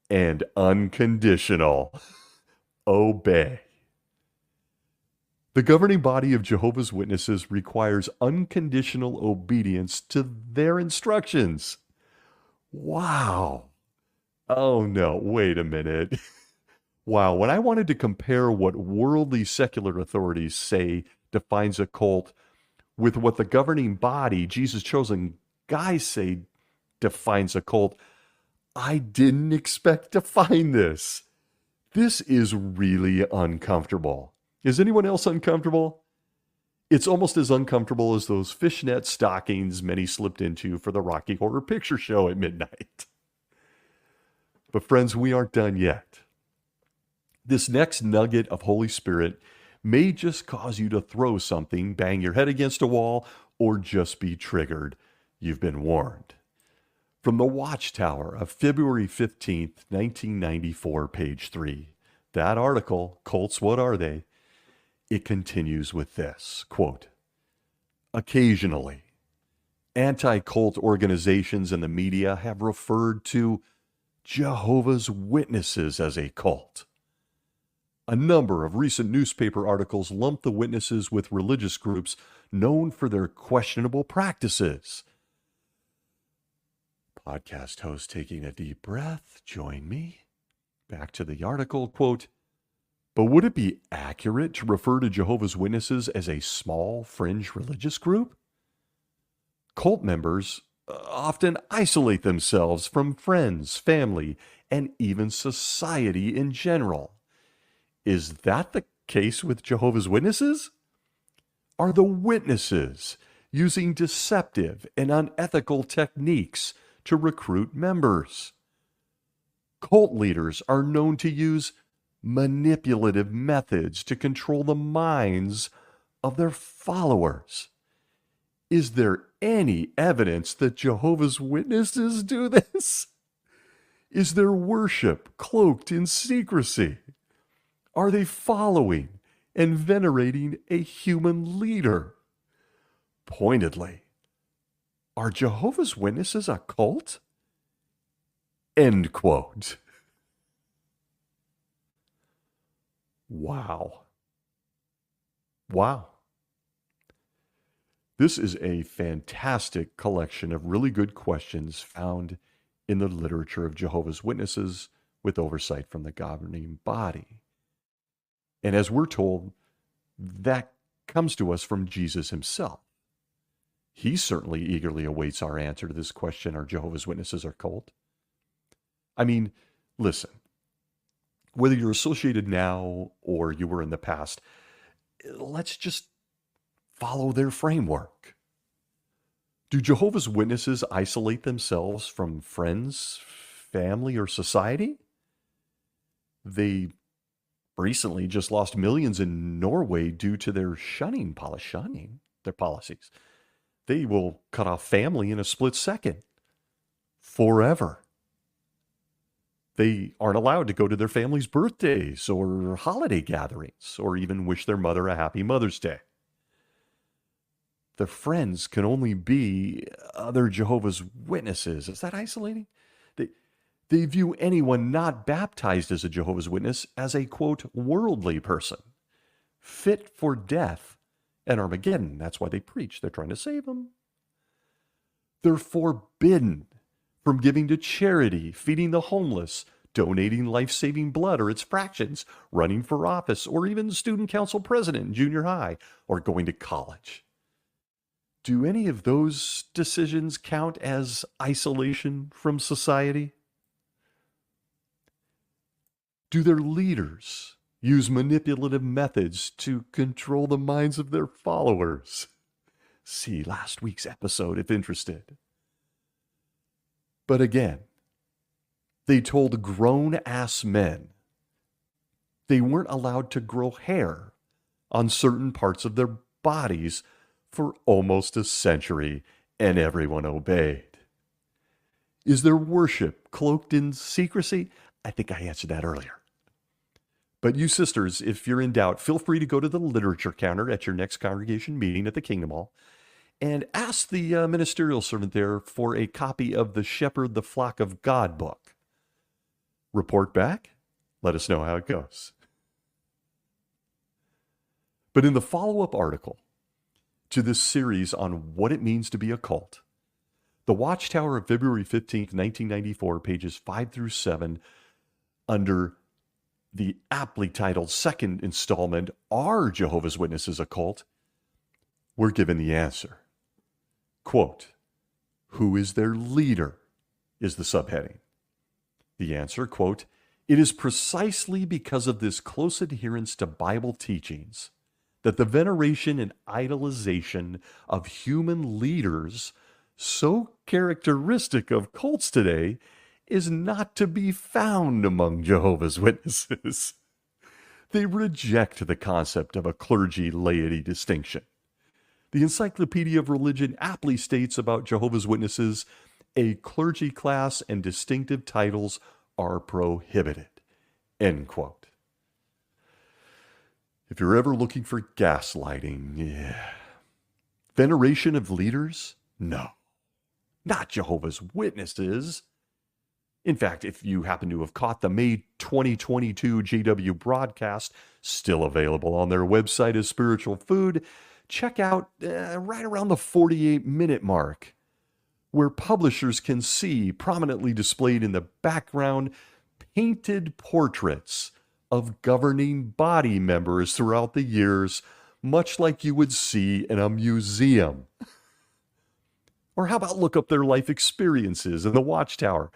and unconditional. Obey. The governing body of Jehovah's Witnesses requires unconditional obedience to their instructions. Wow. Oh no, wait a minute. Wow, when I wanted to compare what worldly secular authorities say defines a cult with what the governing body, Jesus' chosen guys, say defines a cult, I didn't expect to find this. This is really uncomfortable. Is anyone else uncomfortable? It's almost as uncomfortable as those fishnet stockings many slipped into for the Rocky Horror Picture Show at midnight. But friends, we aren't done yet. This next nugget of Holy Spirit may just cause you to throw something, bang your head against a wall, or just be triggered. You've been warned. From the Watchtower of February 15th, 1994, page 3. That article, Cults, What Are They? It continues with this, quote, "Occasionally, anti-cult organizations and the media have referred to Jehovah's Witnesses as a cult. A number of recent newspaper articles lump the witnesses with religious groups known for their questionable practices." Podcast host taking a deep breath, join me. Back to the article, quote, "But would it be accurate to refer to Jehovah's Witnesses as a small fringe religious group? Cult members often isolate themselves from friends, family, and even society in general. Is that the case with Jehovah's Witnesses? Are the witnesses using deceptive and unethical techniques to recruit members? Cult leaders are known to use manipulative methods to control the minds of their followers. Is there any evidence that Jehovah's Witnesses do this? Is their worship cloaked in secrecy? Are they following and venerating a human leader? Pointedly, are Jehovah's Witnesses a cult?" End quote. Wow. Wow. This is a fantastic collection of really good questions found in the literature of Jehovah's Witnesses with oversight from the governing body. And as we're told, that comes to us from Jesus himself. He certainly eagerly awaits our answer to this question, are Jehovah's Witnesses a cult? I mean, listen, whether you're associated now or you were in the past, let's just follow their framework. Do Jehovah's Witnesses isolate themselves from friends, family, or society? They recently just lost millions in Norway due to their shunning their policies. They will cut off family in a split second, forever. They aren't allowed to go to their family's birthdays or holiday gatherings, or even wish their mother a happy Mother's Day. Their friends can only be other Jehovah's Witnesses. Is that isolating? They view anyone not baptized as a Jehovah's Witness as a, quote, worldly person, fit for death and Armageddon. That's why they preach. They're trying to save them. They're forbidden from giving to charity, feeding the homeless, donating life-saving blood or its fractions, running for office, or even student council president in junior high, or going to college. Do any of those decisions count as isolation from society? Do their leaders use manipulative methods to control the minds of their followers? See last week's episode if interested. But again, they told grown-ass men they weren't allowed to grow hair on certain parts of their bodies for almost a century, and everyone obeyed. Is their worship cloaked in secrecy? I think I answered that earlier. But you sisters, if you're in doubt, feel free to go to the literature counter at your next congregation meeting at the Kingdom Hall and ask the ministerial servant there for a copy of the Shepherd the Flock of God book. Report back. Let us know how it goes. But in the follow-up article to this series on what it means to be a cult, the Watchtower of February 15th, 1994, pages 5 through 7, under the aptly titled second installment, Are Jehovah's Witnesses a Cult?, we're given the answer. Quote, who is their leader, is the subheading. The answer, quote, it is precisely because of this close adherence to Bible teachings that the veneration and idolization of human leaders, so characteristic of cults today, is not to be found among Jehovah's Witnesses. They reject the concept of a clergy-laity distinction. The Encyclopedia of Religion aptly states about Jehovah's Witnesses, a clergy class and distinctive titles are prohibited. End quote. If you're ever looking for gaslighting, yeah. Veneration of leaders? No. Not Jehovah's Witnesses. In fact, if you happen to have caught the May 2022 JW broadcast, still available on their website as spiritual food, check out right around the 48-minute mark, where publishers can see prominently displayed in the background painted portraits of governing body members throughout the years, much like you would see in a museum. Or how about look up their life experiences in the Watchtower?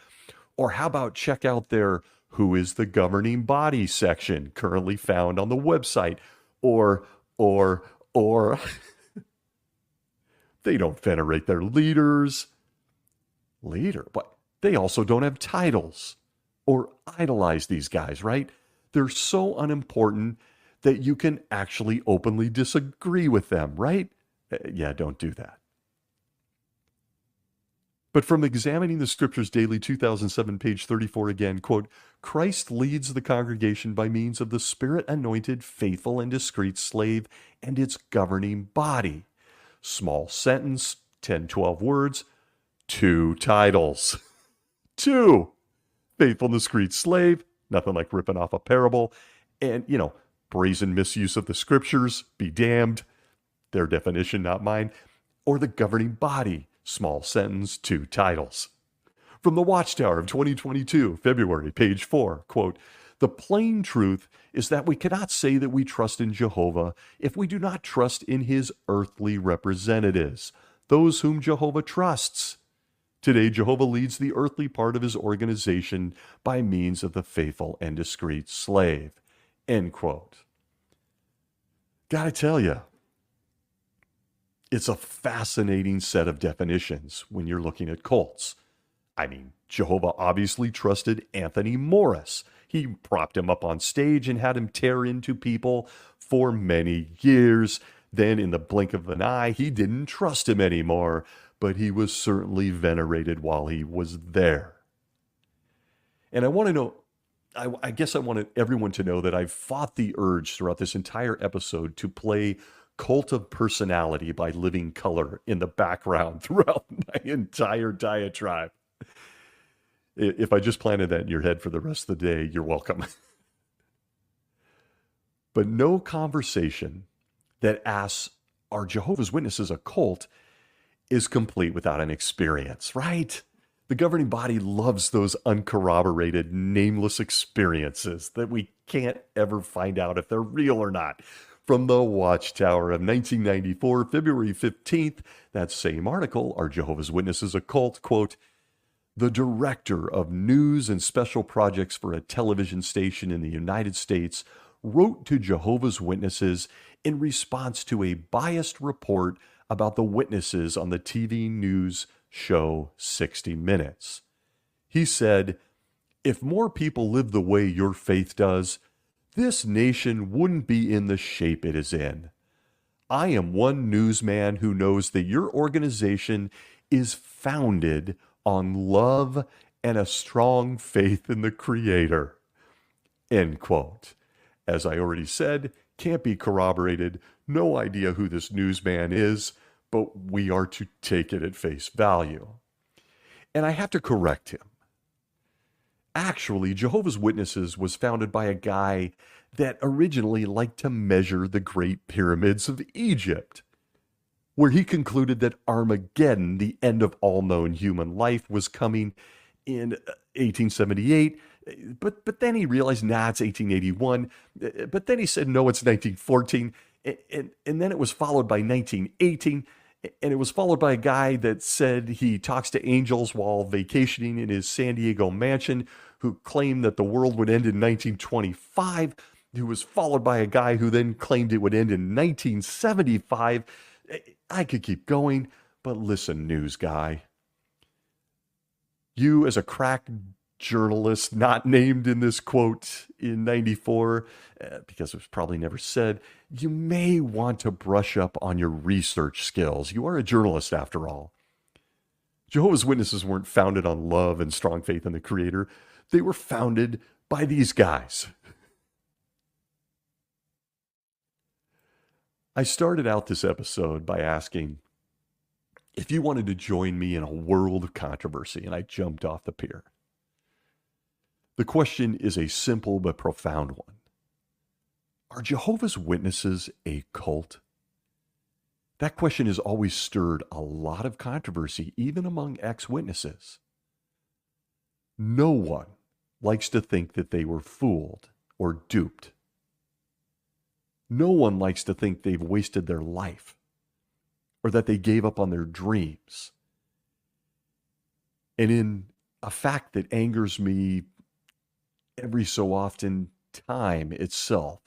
Or how about check out their Who is the Governing Body section currently found on the website? Or they don't venerate their leaders. Leader? But they also don't have titles or idolize these guys, right? They're so unimportant that you can actually openly disagree with them, right? Yeah, don't do that. But from Examining the Scriptures Daily, 2007, page 34 again, quote, Christ leads the congregation by means of the Spirit-anointed, faithful, and discreet slave and its governing body. Small sentence, 10, 12 words, 2 titles. 2. Faithful and discreet slave, nothing like ripping off a parable. And, brazen misuse of the Scriptures, be damned. Their definition, not mine. Or the governing body. Small sentence, 2 titles. From the Watchtower of 2022, February, page 4, quote, the plain truth is that we cannot say that we trust in Jehovah if we do not trust in his earthly representatives, those whom Jehovah trusts. Today, Jehovah leads the earthly part of his organization by means of the faithful and discreet slave. End quote. Gotta tell you, it's a fascinating set of definitions when you're looking at cults. I mean, Jehovah obviously trusted Anthony Morris. He propped him up on stage and had him tear into people for many years. Then, in the blink of an eye, he didn't trust him anymore, but he was certainly venerated while he was there. And I want to know, I guess I want everyone to know that I've fought the urge throughout this entire episode to play Cult of Personality by Living Color in the background throughout my entire diatribe. If I just planted that in your head for the rest of the day, you're welcome. But no conversation that asks, are Jehovah's Witnesses a cult, is complete without an experience, right? The governing body loves those uncorroborated, nameless experiences that we can't ever find out if they're real or not. From the Watchtower of 1994, February 15th, that same article, Are Jehovah's Witnesses a Cult? Quote, the director of news and special projects for a television station in the United States wrote to Jehovah's Witnesses in response to a biased report about the witnesses on the TV news show 60 Minutes. He said, if more people live the way your faith does, this nation wouldn't be in the shape it is in. I am one newsman who knows that your organization is founded on love and a strong faith in the Creator. End quote. As I already said, can't be corroborated, no idea who this newsman is, but we are to take it at face value. And I have to correct him. Actually, Jehovah's Witnesses was founded by a guy that originally liked to measure the Great Pyramids of Egypt, where he concluded that Armageddon, the end of all known human life, was coming in 1878. But then he realized, it's 1881. But then he said, no, it's 1914. And then it was followed by 1918. And it was followed by a guy that said he talks to angels while vacationing in his San Diego mansion, who claimed that the world would end in 1925, who was followed by a guy who then claimed it would end in 1975. I could keep going, but listen, news guy. You, as a crack journalist not named in this quote in 94, because it was probably never said, you may want to brush up on your research skills. You are a journalist after all. Jehovah's Witnesses weren't founded on love and strong faith in the Creator. They were founded by these guys. I started out this episode by asking if you wanted to join me in a world of controversy, and I jumped off the pier. The question is a simple but profound one. Are Jehovah's Witnesses a cult? That question has always stirred a lot of controversy, even among ex-witnesses. No one likes to think that they were fooled or duped. No one likes to think they've wasted their life or that they gave up on their dreams. And in a fact that angers me every so often, time itself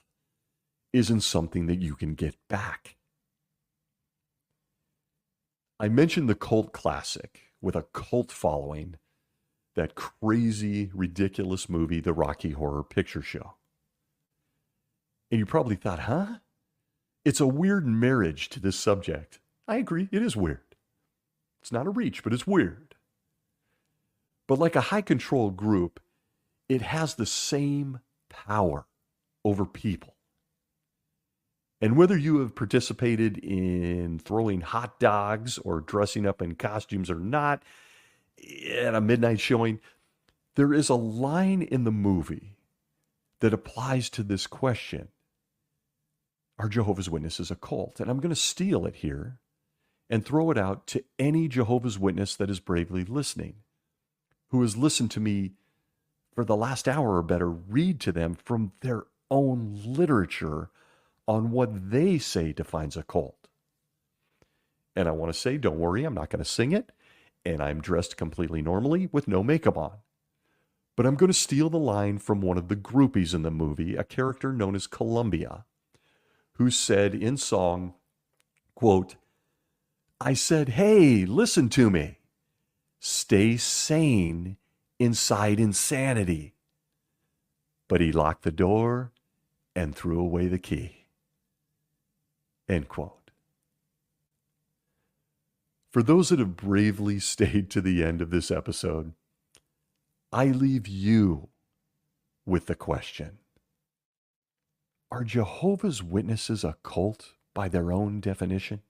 isn't something that you can get back. I mentioned the cult classic with a cult following, that crazy, ridiculous movie, The Rocky Horror Picture Show. And you probably thought, it's a weird marriage to this subject. I agree, it is weird. It's not a reach, but it's weird. But like a high control group, it has the same power over people. And whether you have participated in throwing hot dogs or dressing up in costumes or not at a midnight showing, there is a line in the movie that applies to this question. Are Jehovah's Witnesses a cult? And I'm going to steal it here and throw it out to any Jehovah's Witness that is bravely listening, who has listened to me for the last hour or better read to them from their own literature on what they say defines a cult. And I want to say, don't worry, I'm not going to sing it, and I'm dressed completely normally with no makeup on. But I'm going to steal the line from one of the groupies in the movie, a character known as Columbia, who said in song, quote, I said, hey, listen to me. Stay sane inside insanity. But he locked the door and threw away the key. End quote. For those that have bravely stayed to the end of this episode, I leave you with the question. Are Jehovah's Witnesses a cult by their own definition?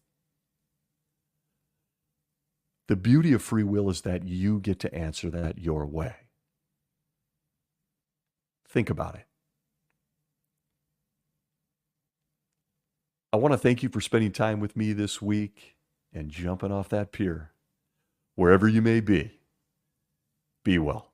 The beauty of free will is that you get to answer that your way. Think about it. I want to thank you for spending time with me this week and jumping off that pier, wherever you may be. Be well.